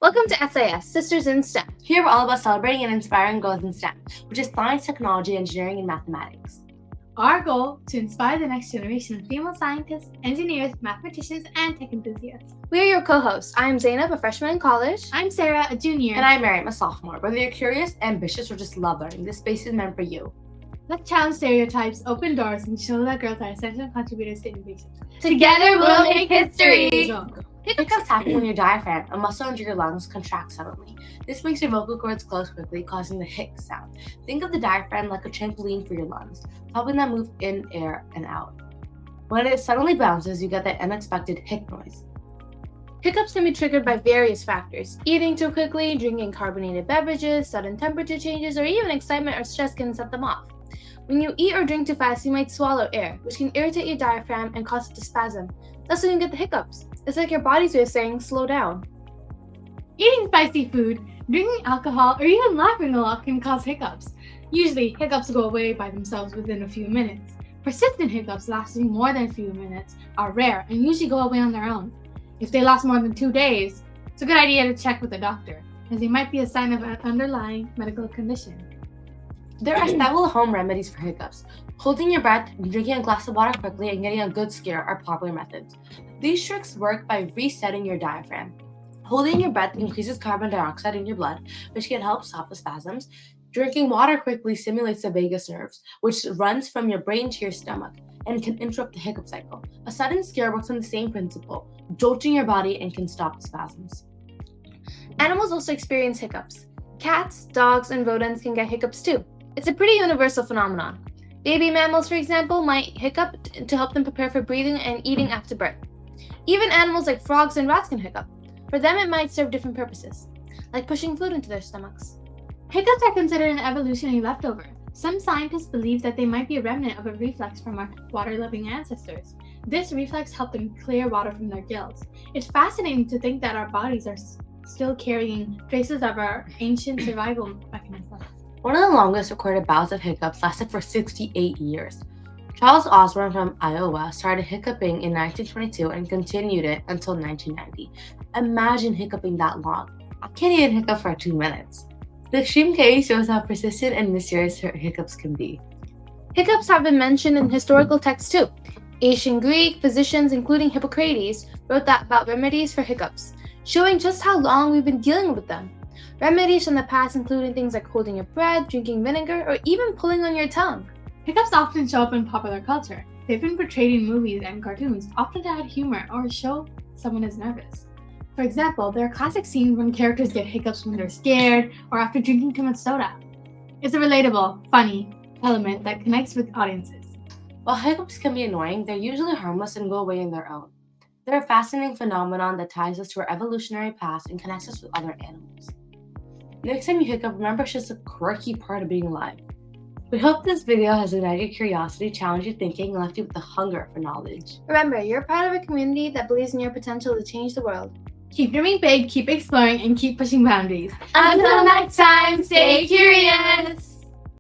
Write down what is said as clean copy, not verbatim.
Welcome to SIS, Sisters in STEM. Here we're all about celebrating and inspiring growth in STEM, which is science, technology, engineering, and mathematics. Our goal to inspire the next generation of female scientists, engineers, mathematicians, and tech enthusiasts. We are your co-hosts. I am Zainab, a freshman in college. I'm Sarah, a junior. And I'm Miriam, a sophomore. Whether you're curious, ambitious, or just love learning, this space is meant for you. Let's challenge stereotypes, open doors, and show that girls are essential contributors to innovation. Together we'll make history! Hiccups happen when your diaphragm, a muscle under your lungs, contracts suddenly. This makes your vocal cords close quickly, causing the hic sound. Think of the diaphragm like a trampoline for your lungs, helping them move in air and out. When it suddenly bounces, you get that unexpected hic noise. Hiccups can be triggered by various factors. Eating too quickly, drinking carbonated beverages, sudden temperature changes, or even excitement or stress can set them off. When you eat or drink too fast, you might swallow air, which can irritate your diaphragm and cause it to spasm. That's when you get the hiccups. It's like your body's way of saying, slow down. Eating spicy food, drinking alcohol, or even laughing a lot can cause hiccups. Usually, hiccups go away by themselves within a few minutes. Persistent hiccups lasting more than a few minutes are rare and usually go away on their own. If they last more than 2 days, it's a good idea to check with a doctor, as they might be a sign of an underlying medical condition. There are several home remedies for hiccups. Holding your breath, drinking a glass of water quickly, and getting a good scare are popular methods. These tricks work by resetting your diaphragm. Holding your breath increases carbon dioxide in your blood, which can help stop the spasms. Drinking water quickly stimulates the vagus nerves, which runs from your brain to your stomach and can interrupt the hiccup cycle. A sudden scare works on the same principle, jolting your body and can stop the spasms. Animals also experience hiccups. Cats, dogs, and rodents can get hiccups too. It's a pretty universal phenomenon. Baby mammals, for example, might hiccup to help them prepare for breathing and eating after birth. Even animals like frogs and rats can hiccup. For them, it might serve different purposes, like pushing food into their stomachs. Hiccups are considered an evolutionary leftover. Some scientists believe that they might be a remnant of a reflex from our water-loving ancestors. This reflex helped them clear water from their gills. It's fascinating to think that our bodies are still carrying traces of our ancient survival mechanisms. One of the longest recorded bouts of hiccups lasted for 68 years. Charles Osborne from Iowa started hiccuping in 1922 and continued it until 1990. Imagine hiccuping that long. I can't even hiccup for 2 minutes. The extreme case shows how persistent and mysterious hiccups can be. Hiccups have been mentioned in historical texts too. Ancient Greek physicians, including Hippocrates, wrote about remedies for hiccups, showing just how long we've been dealing with them. Remedies from the past including things like holding your breath, drinking vinegar, or even pulling on your tongue. Hiccups often show up in popular culture. They've been portrayed in movies and cartoons, often to add humor or show someone is nervous. For example, there are classic scenes when characters get hiccups when they're scared or after drinking too much soda. It's a relatable, funny element that connects with audiences. While hiccups can be annoying, they're usually harmless and go away on their own. They're a fascinating phenomenon that ties us to our evolutionary past and connects us with other animals. Next time you hiccup, remember it's just a quirky part of being alive. We hope this video has ignited your curiosity, challenged your thinking, and left you with the hunger for knowledge. Remember, you're part of a community that believes in your potential to change the world. Keep dreaming big, keep exploring, and keep pushing boundaries. Until next time, stay curious!